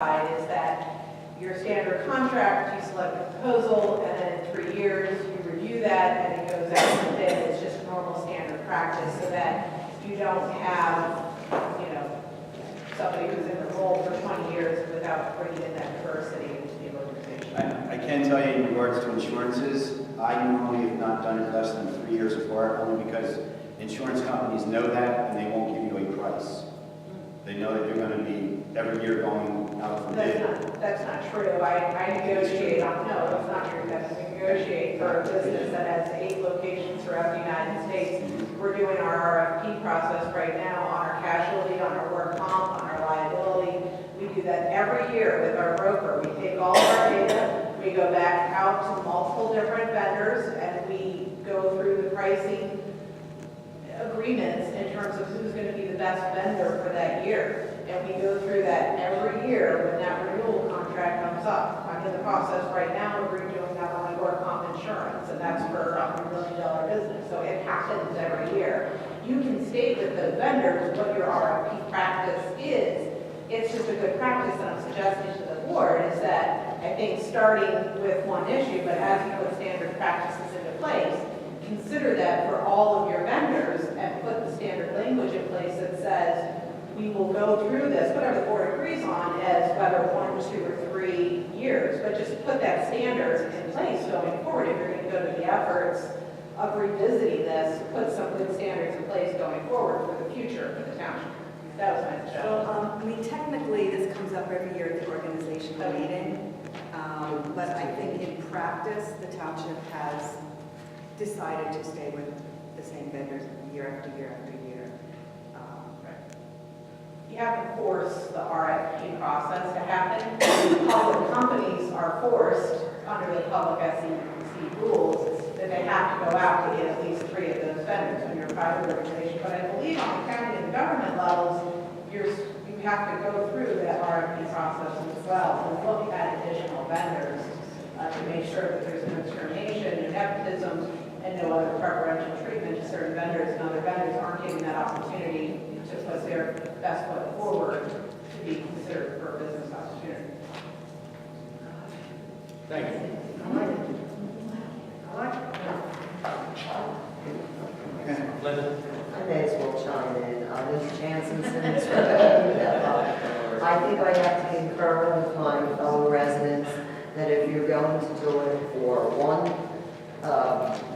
is that your standard contract, you select a proposal, and then in 3 years, you review that, and it goes out to bid. It's just normal standard practice, so that you don't have, somebody who's in the role for 20 years without bringing in that diversity into the organization. I can tell you in regards to insurances, I normally have not done it less than 3 years apart, only because insurance companies know that, and they won't give you a price. They know that you're going to be every year going out for bid. That's not true. I negotiate on, no, that's not true. That's negotiate for a business that has 8 locations throughout the United States. We're doing our RFP process right now on our casualty, on our work comp, on our liability. We do that every year with our broker. We take all of our data, we go back out to multiple different vendors, and we go through the pricing agreements in terms of who's going to be the best vendor for that year. And we go through that every year when that renewal contract comes up. I'm in the process right now of redoing not only work comp insurance, and that's for a $100 million business. So it happens every year. You can state with the vendors what your RFP practice is. It's just a good practice that I'm suggesting to the board is that I think starting with one issue, but as you put standard practices into place, consider that for all of your vendors and put the standard language in place that says we will go through this, whatever the board agrees on, as whether 1, 2, or 3 years, but just put that standards in place going forward. If you're going to go to the efforts of revisiting this, put some good standards in place going forward for the future for the township. That was my suggestion. Technically, this comes up every year at the organizational meeting, but I think in practice, the township has decided to stay with the same vendors year after year after year. You haven't forced the RFP process to happen. Public companies are forced, under the public SEC rules, that they have to go out to get at least 3 of those vendors when you're a private organization. But I believe on the county and government levels, you have to go through that RFP process as well and look at additional vendors to make sure that there's no discrimination, no nepotism, and no other preferential treatment to certain vendors, and other vendors aren't given that opportunity to put their best foot forward to be considered for a business opportunity. Thank you. I like it. Okay. Linda? I may as well chime in. Ms. Jansen, since I think I have to concur with my fellow residents that if you're going to do it for one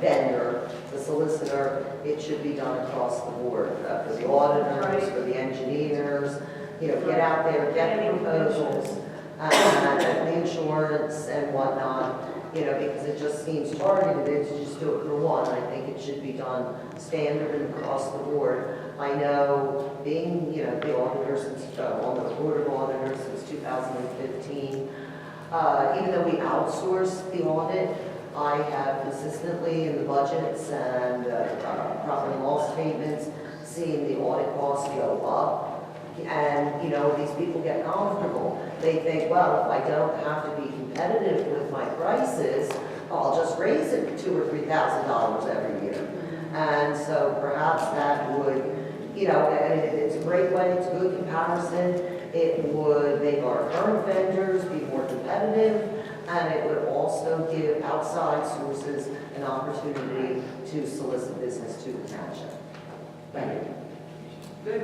vendor, the solicitor, it should be done across the board. For the auditors, for the engineers, get out there, get the proposals, and the insurance and whatnot, because it just seems targeted to just do it for one. I think it should be done standard and across the board. I know being, the auditor since, on the board of auditors since 2015, even though we outsource the audit, I have consistently in the budgets and profit and loss statements seen the audit costs go up. And, these people get comfortable. They think, well, if I don't have to be competitive with my prices, I'll just raise it $2,000 or $3,000 every year. And so perhaps that would, and it's a great way, it's a good comparison. It would make our current vendors be more competitive, and it would also give outside sources an opportunity to solicit business to the township. Thank you. Good.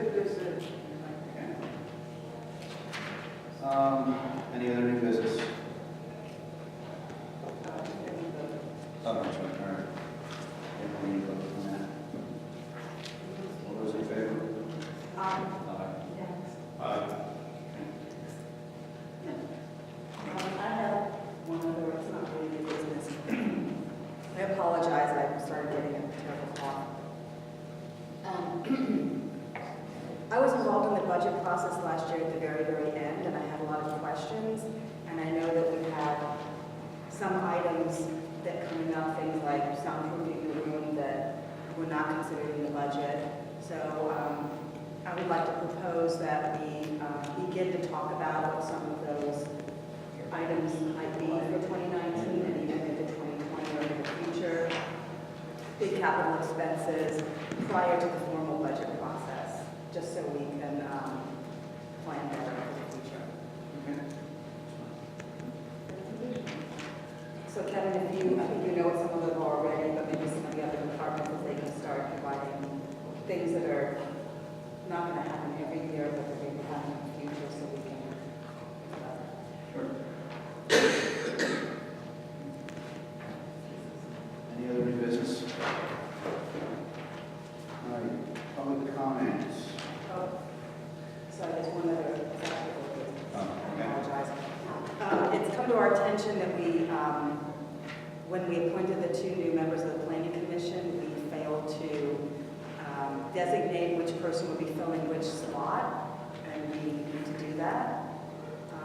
Any other new business? Oh, no, sorry. All right. We need to vote on that. All those in favor? Aye. Aye. I have one other, it's not really new business. I apologize, I started getting a terrible cough. I was involved in the budget process last year at the very, very end, and I had a lot of questions, and I know that we had some items that coming up, things like soundproofing the room that were not considered in the budget. So I would like to propose that we begin to talk about what some of those items might be for 2019 and even into 2020 or in the future. Big capital expenses prior to the formal budget process, just so we can plan better for the future. Okay. Kevin, if you, I think you know what some of them are already, but maybe some of the other departments, if they can start providing things that are not going to happen every year, but that they will happen in the future, so we can. Any other new business? All right, public comments. Oh, sorry, there's one other. Oh, okay. Apologize. It's come to our attention that when we appointed the 2 new members of the planning commission, we failed to designate which person would be filling which slot, and we need to do that. I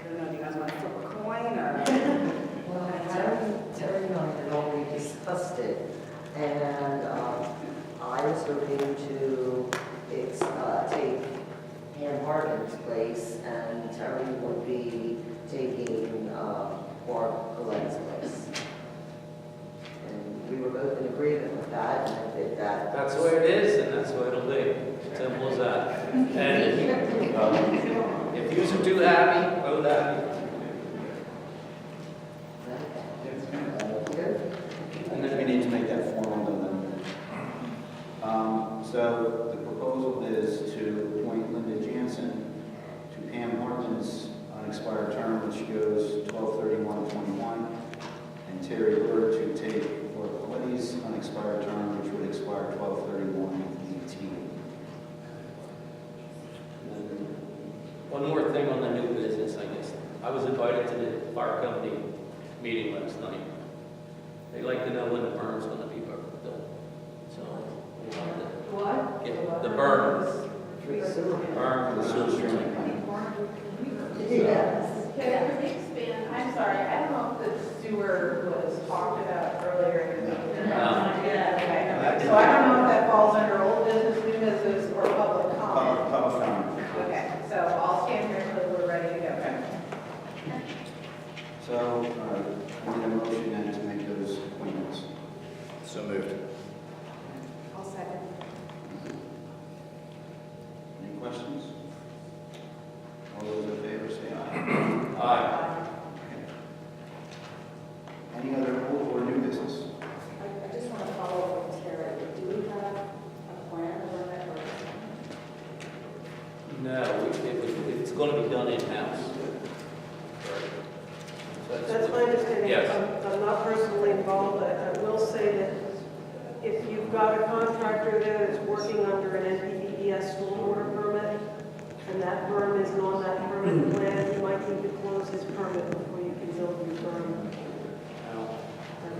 don't know, do you guys want to flip a coin, or? Well, Terry and I had already discussed it, and I was hoping to take Pam Harden's place, and Terry would be taking Barb Colette's place. And we were both in agreement with that, and I did that. That's the way it is, and that's the way it'll be. Simple as that. And if you're too happy, vote happy. And then we need to make that formal amendment. So the proposal is to appoint Linda Jansen to Pam Horton's unexpired term, which goes 12/31/21, and Terry Bird to take Laura Colette's unexpired term, which would expire 12/31/18. One more thing on the new business, I guess. I was invited to the fire company meeting last night. They like to know when the burn's going to be built. So we wanted to What? get the burn. The sewer stream plan. Yes. Can we expand? I'm sorry, I don't know if the sewer was talked about earlier in the meeting. Okay. So I don't know if that falls under old business, new business, or public comment. Public comment. Okay, so I'll stand here until we're ready to go. So, I need a motion then to make those appointments. So moved. I'll second. Any questions? All those in favor say aye. Aye. Any other old or new business? I just want to follow up with Terry. Do we have a plan on that? No, it's going to be done in-house. That's my understanding. Yes. I'm not personally involved, but I will say that if you've got a contractor there that's working under an NPDES stormwater permit, and that berm isn't on that permit plan, you might need to close his permit before you can build your berm.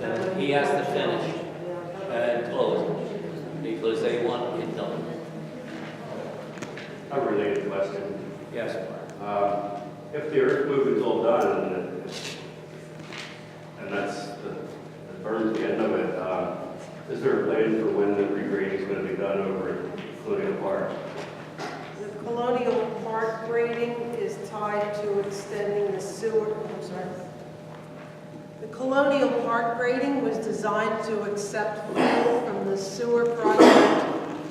Then he has to finish Yeah. and close because they want it done. A related question. Yes. If the earth movement's all done and that's the burn's the end of it, is there a plan for when the regrading is going to be done over at Colonial Park? The Colonial Park grading is tied to extending the sewer, I'm sorry. The Colonial Park grading was designed to accept fill from the sewer project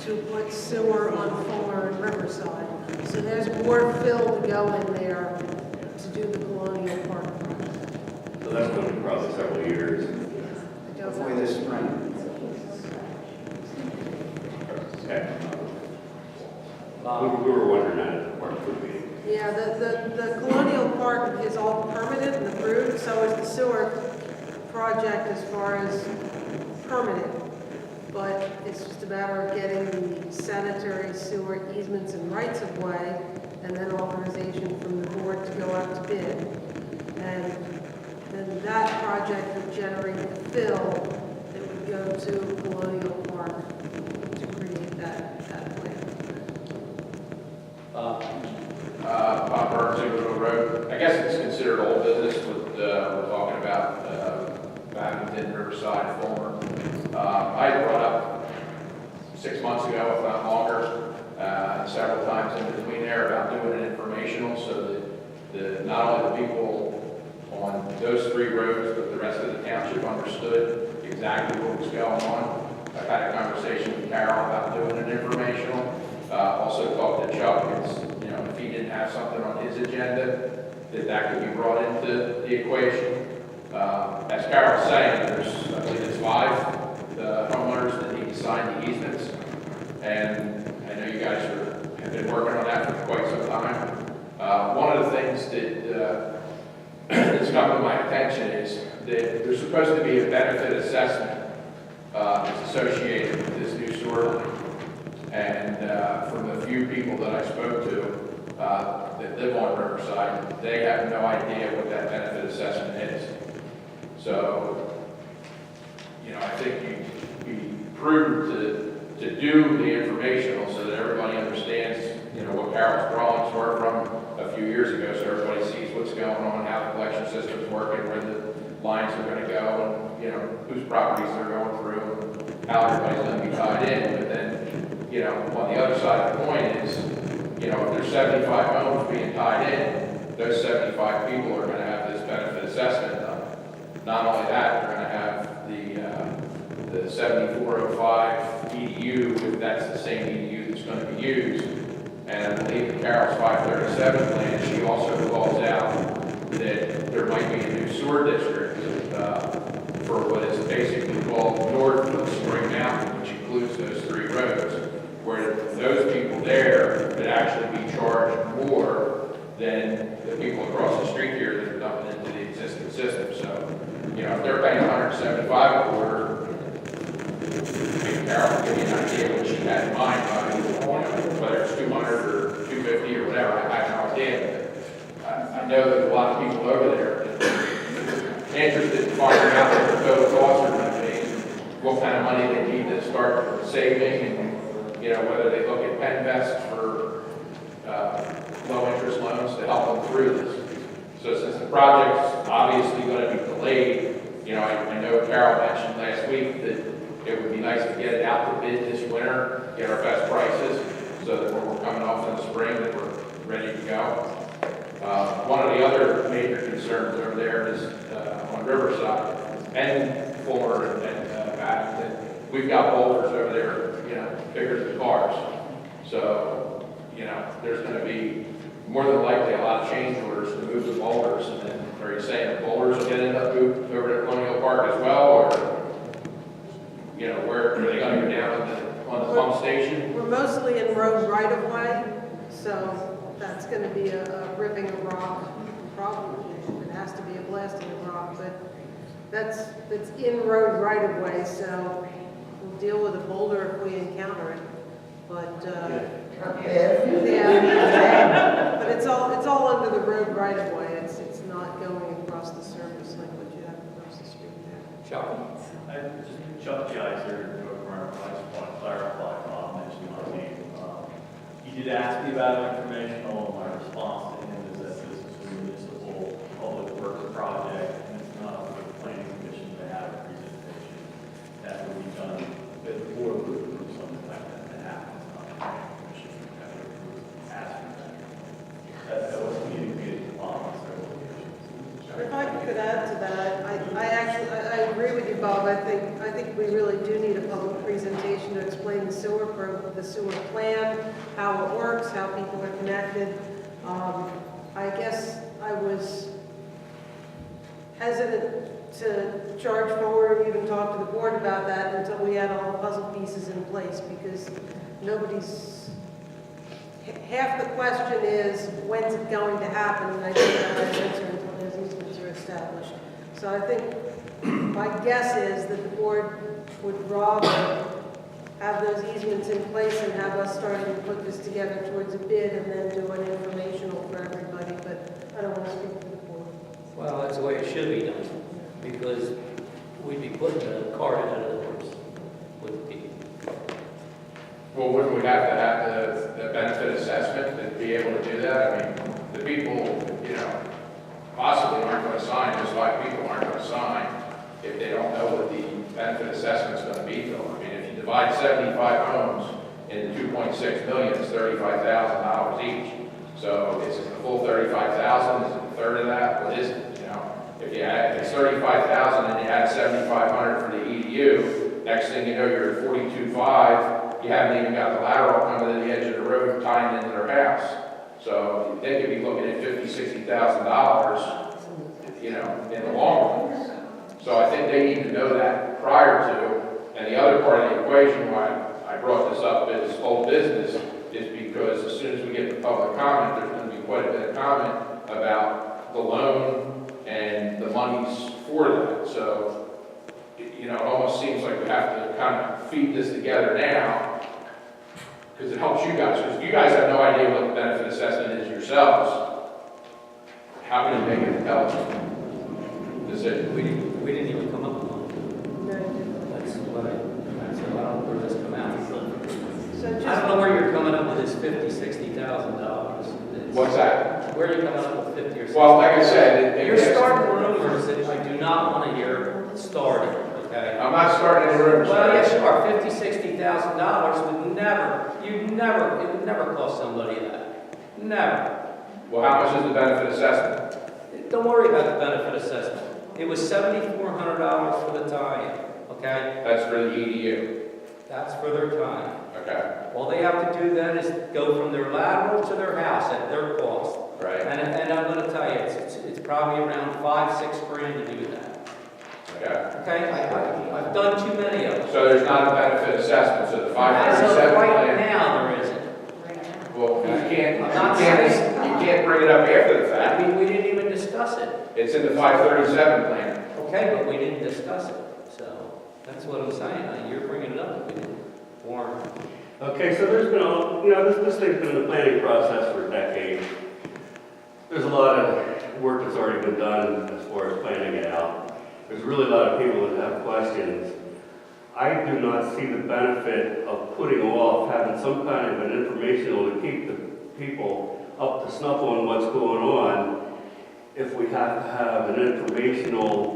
to put sewer on Fuller and Riverside. So there's more fill to go in there to do the Colonial Park project. So that's going to be probably several years. I don't Hopefully know. this spring. Okay. Bob? We were wondering that at the park group meeting. Yeah, the Colonial Park is all permitted and approved, so is the sewer project as far as permitted. But it's just a matter of getting the sanitary sewer easements and rights of way, and then authorization from the board to go out to bid. And then that project would generate the fill that would go to Colonial Park to create that plan. Bob Burns, Overville Road. I guess it's considered old business with, we're talking about, Abington, Riverside, Fulmer. I had brought up 6 months ago, if not longer, several times in between there about doing an informational so that not only the people on those 3 roads, but the rest of the township understood exactly what was going on. I've had a conversation with Carol about doing an informational. Also talked to Chuck. It's, if he didn't have something on his agenda, that could be brought into the equation. As Carol's saying, there's, I believe it's 5 homeowners that need to sign the easements. And I know you guys have been working on that for quite some time. One of the things that that's come to my attention is that there's supposed to be a benefit assessment that's associated with this new sewer line. And from the few people that I spoke to that live on Riverside, they have no idea what that benefit assessment is. So, you know, I think you'd be prudent to do the informational so that everybody understands, you know, what Carol's drawings were from a few years ago, so everybody sees what's going on, how the collection system's working, where the lines are gonna go, and, you know, whose properties they're going through, and how everybody's gonna be tied in. But then, you know, on the other side of the coin is, you know, if there's 75 homes being tied in, those 75 people are gonna have this benefit assessment done. Not only that, they're gonna have the 7405 EDU, if that's the same EDU that's gonna be used. And I believe in Carol's 537 plan, she also calls out that there might be a new sewer district for what is basically called north of Spring Mountain, which includes those 3 roads, where those people there could actually be charged more than the people across the street here that are dumping into the existing system. So, you know, if they're paying 175 a quarter, maybe Carol can give you an idea what she had in mind, you know, whether it's 200 or 250 or whatever, I have no idea. But I know that a lot of people over there are interested in finding out what the total costs are going to be, what kind of money they need to start saving, and, you know, whether they look at PenVest for low interest loans to help them through this. So since the project's obviously going to be delayed, you know, I know Carol mentioned last week that it would be nice to get it out to bid this winter, get our best prices, so that when we're coming off in the spring, that we're ready to go. One of the other major concerns over there is on Riverside and Fuller and Abington. We've got boulders over there, you know, bigger than cars. So, you know, there's going to be more than likely a lot of change orders to move the boulders. And then, are you saying the boulders will get end up moved over to Colonial Park as well, or, you know, where are they going to go down on the pump station? We're mostly in road right-of-way, so that's going to be a ripping of rock problem. It has to be a blasting of rock, but that's in road right-of-way, so we'll deal with a boulder if we encounter it. But yeah, but it's all under the road right-of-way. It's not going across the surface like what you have across the street there. Chuck? Chuck Geiser, North Martin, I just want to clarify, Bob mentioned my name. He did ask me about informational, and my response to him is that this is a municipal public works project, and it's not for the planning commission to have a presentation. That would be done, the board would approve something like that to happen. It's not the planning commission that would approve asking that. That was communicated to Bob on several occasions. If I could add to that, I agree with you, Bob. I think we really do need a public presentation to explain the sewer plan, how it works, how people are connected. I guess I was hesitant to charge forward or even talk to the board about that until we had all the puzzle pieces in place, because half the question is, when's it going to happen? And I don't have that answer until those easements are established. So I think my guess is that the board would rather have those easements in place and have us starting to put this together towards a bid and then do an informational for everybody, but I don't want to speak for the board. Well, that's the way it should be done, because we'd be putting the cart ahead of the horse with the people. Well, wouldn't we have to have the benefit assessment to be able to do that? I mean, the people, you know, possibly aren't going to sign, those 5 people aren't going to sign if they don't know what the benefit assessment's going to be for them. I mean, if you divide 75 homes into 2.6 million, it's $35,000 each. So is it the full 35,000? Is it a third of that? What is it? You know, if it's 35,000 and you add 7,500 for the EDU, next thing you know, you're at 42.5. You haven't even got the lateral coming to the edge of the road tying into their house. So they could be looking at $50,000-$60,000, you know, in the long run. So I think they need to know that prior to. And the other part of the equation, why I brought this up as old business, is because as soon as we get the public comment, there's going to be quite a bit of comment about the loan and the monies for that. So, you know, it almost seems like we have to kind of feed this together now, because it helps you guys, because you guys have no idea what the benefit assessment is yourselves. How can you make it intelligent? Is it, We didn't even come up with one. That's what I don't know where this come out. So I just, don't know where you're coming up with this $50,000-$60,000. what's that? Where are you coming up with 50 or 60? Well, like I said, You're starting rumors that I do not want to hear started, okay? I'm not starting any rumors. Well, yes, you are. $50,000-$60,000 would never, it would never cost somebody that. Never. Well, how much is the benefit assessment? Don't worry about the benefit assessment. It was $7,400 for the tie-in, okay? That's for the EDU. That's for their time. Okay, All they have to do then is go from their lateral to their house at their cost. right, And I'm going to tell you, it's probably around $5-6 grand to do that. okay. Okay? I've done too many of them. So there's not a benefit assessment, so the As of 537 right plan. now, there isn't. Well, you can't bring it up after the I fact. mean, we didn't even discuss it. It's in the 537 plan. Okay, but we didn't discuss it. So that's what I'm saying. You're bringing it up. We didn't warn. Okay, so there's been, this thing's been in the planning process for a decade. There's a lot of work that's already been done as far as planning it out. There's really a lot of people that have questions. I do not see the benefit of putting off, having some kind of an informational to keep the people up to snuff on what's going on, if we have to have an informational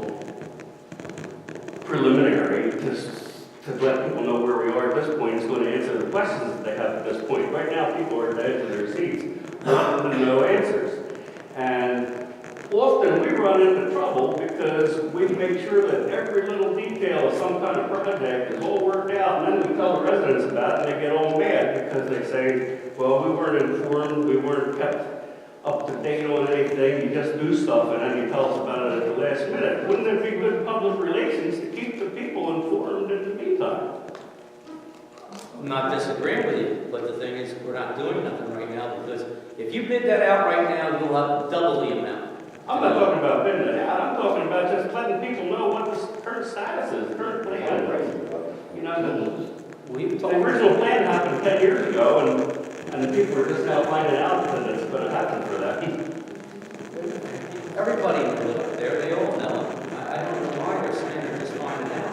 preliminary to let people know where we are at this point. It's going to answer the questions that they have at this point. Right now, people are at the edge of their seats, wanting to know answers. And often we run into trouble because we make sure that every little detail of some kind of project is all worked out, and then we tell the residents about it, and they get all mad because they say, well, we weren't informed, we weren't kept up to date on anything, you just do stuff and then you tell us about it at the last minute. Wouldn't it be good public relations to keep the people informed in the meantime? I'm not disagreeing with you, but the thing is, we're not doing nothing right now because if you bid that out right now, you'll have double the amount. I'm not talking about bidding it out, I'm talking about just letting people know what the current status is, the current plan. You know, We've the told original plan happened 10 years ago, and the people are just now finding out that it's going to happen for them. everybody knows up there, they all know. I don't know why they're saying they're just finding out.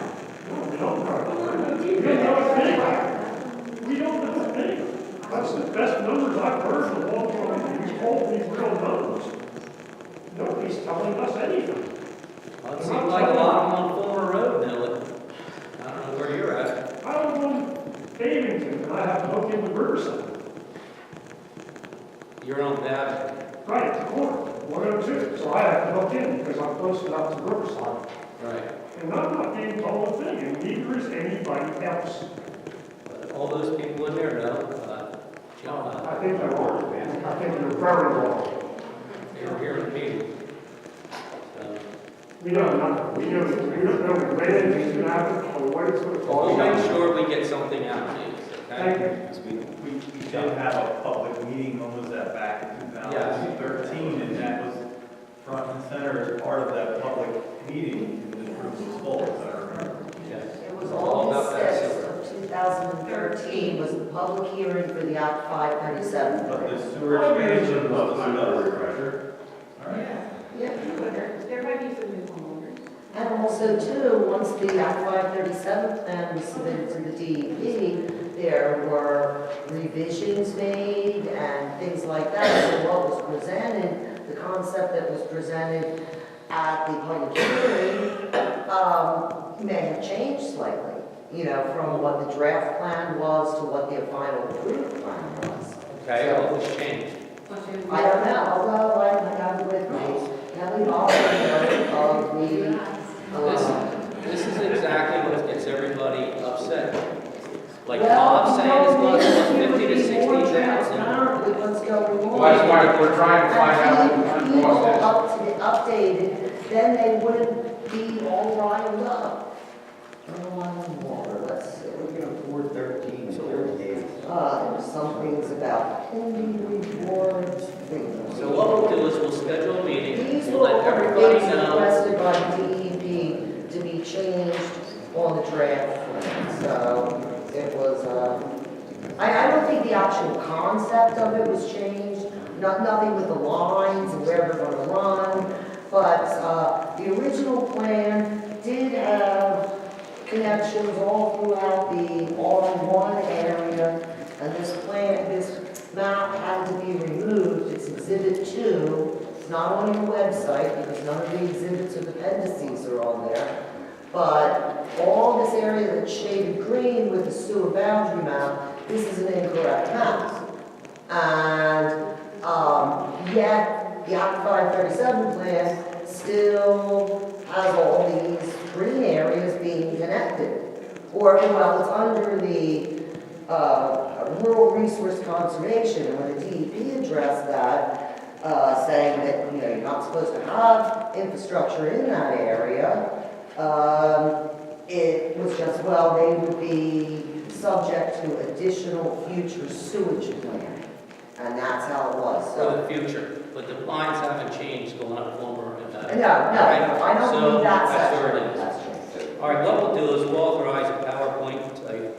We don't know a thing. That's the best numbers I've heard in a long time. We told these real numbers. Nobody's telling us anything. Well, it seems like a lot of them on Fulmer Road know it. I don't know where you're at. I don't go to Bavington, and I have to hook into Riverside. You're on that. Right, the corner, 102. So I have to hook in because I'm close enough to Riverside. Right. And I'm not being told a thing, and neither is anybody else. But all those people in there know. John, I think they're wrong, man. I think they're very wrong. they were here in the meeting. So, We know nothing. We don't know when anything's going to happen or what it's going to we'll cost. make sure we get something out to you, Thank okay? you. We did have a public meeting, when was that, back in 2013, and that was front and center as part of that public meeting, and the group was full, as I remember. Yes. It was All about August that 6th of 2013 was the public hearing for the Act 537. But the sewer expansion was another refresher. All right. Yeah. There might be some new homeowners. And also too, once the Act 537 plan was submitted to the DEP, there were revisions made and things like that. So what was presented, the concept that was presented at the public hearing may have changed slightly, you know, from what the draft plan was to what the final approved plan was. Okay, all this changed. I don't know, although I have it with me, Kelly Baldwin of the, This is exactly what gets everybody upset. Like well, Bob saying it's going to cost 50 to 60,000. Apparently, what's going on. Well, that's why we're trying to find out And what keep the people cost is. updated, then they wouldn't be all riled up. Water, let's see. We're gonna afford 13 to 38. There's some things about pending reports, things. So what we'll do is we'll schedule a meeting, These we'll were let everybody things know. requested by DEP to be changed on the draft plan. So it was, I don't think the actual concept of it was changed, nothing with the lines and where they're gonna run, but the original plan did have connections all throughout the R1 area, and this map had to be removed. It's Exhibit 2. It's not on your website because none of the exhibits or dependencies are on there. But all this area that's shaded green with the sewer boundary map, this is an incorrect map. And yet, the Act 537 plan still has all these green areas being connected. Or, well, it's under the Rural Resource Conservation, and when the DEP addressed that, saying that, you know, you're not supposed to have infrastructure in that area, it was just, well, they would be subject to additional future sewage planning. And that's how it was, For so. the future, but the lines haven't changed going up Fulmer and No, I don't So need that that's section. where it is. That's true. All right, what we'll do is we'll authorize a PowerPoint type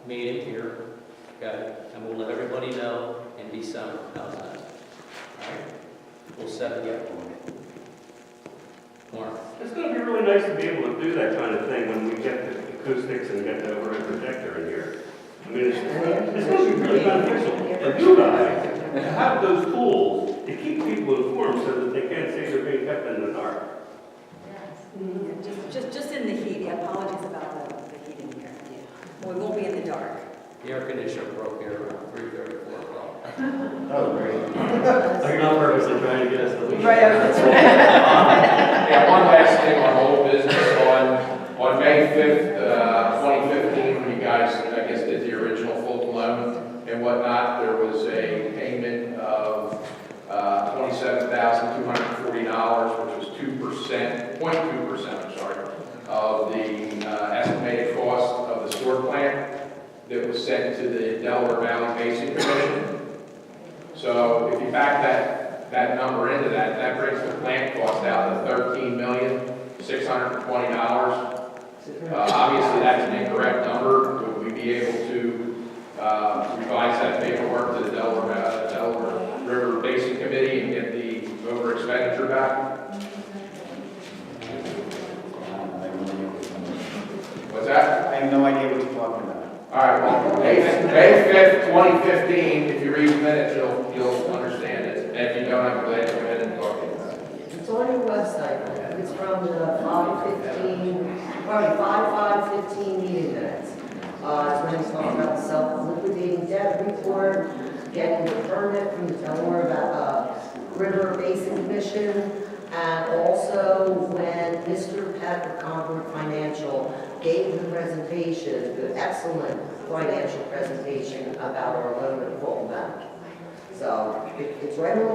meeting here, okay? And we'll let everybody know in December, how's that? All right? We'll set it up. Mark? It's gonna be really nice to be able to do that kind of thing when we get the acoustics and get the overhead projector in here. I mean, it's gonna be really beneficial for you guys to have those tools to keep people informed so that they can't say they're being kept in the dark. Just in the heat, yeah, apologies about the heat in here. We won't be in the dark. The air conditioner broke here around 3:30, 4 o'clock. Oh, great. You're not purposely trying to get us to leave. Yeah, one last thing on old business, on May 5th, 2015, when you guys, I guess, did the original Fulton loan and whatnot, there was a payment of $27,240, which was 0.2%, I'm sorry, of the estimated cost of the sewer plant that was sent to the Delaware Valley Basin Commission. So if you back that number into that, that brings the plant cost out to $13,620. Obviously, that's an incorrect number. Would we be able to revise that paperwork to the Delaware River Basin Committee and get the over expenditure back? What's that? I have no idea what you're talking about. All right, well, May 5th, 2015, if you read the minutes, you'll understand it. And if you don't, I'm glad to go ahead and talk to you about it. It's on your website. It's from the 5/15 meeting minutes. It's when he's talking about the self-liquidating debt report, getting the permit from the Delaware River Basin Commission, and also when Mr. Peck of Concord Financial gave the presentation, the excellent financial presentation about our loan at Fulton Bank. So it's right on the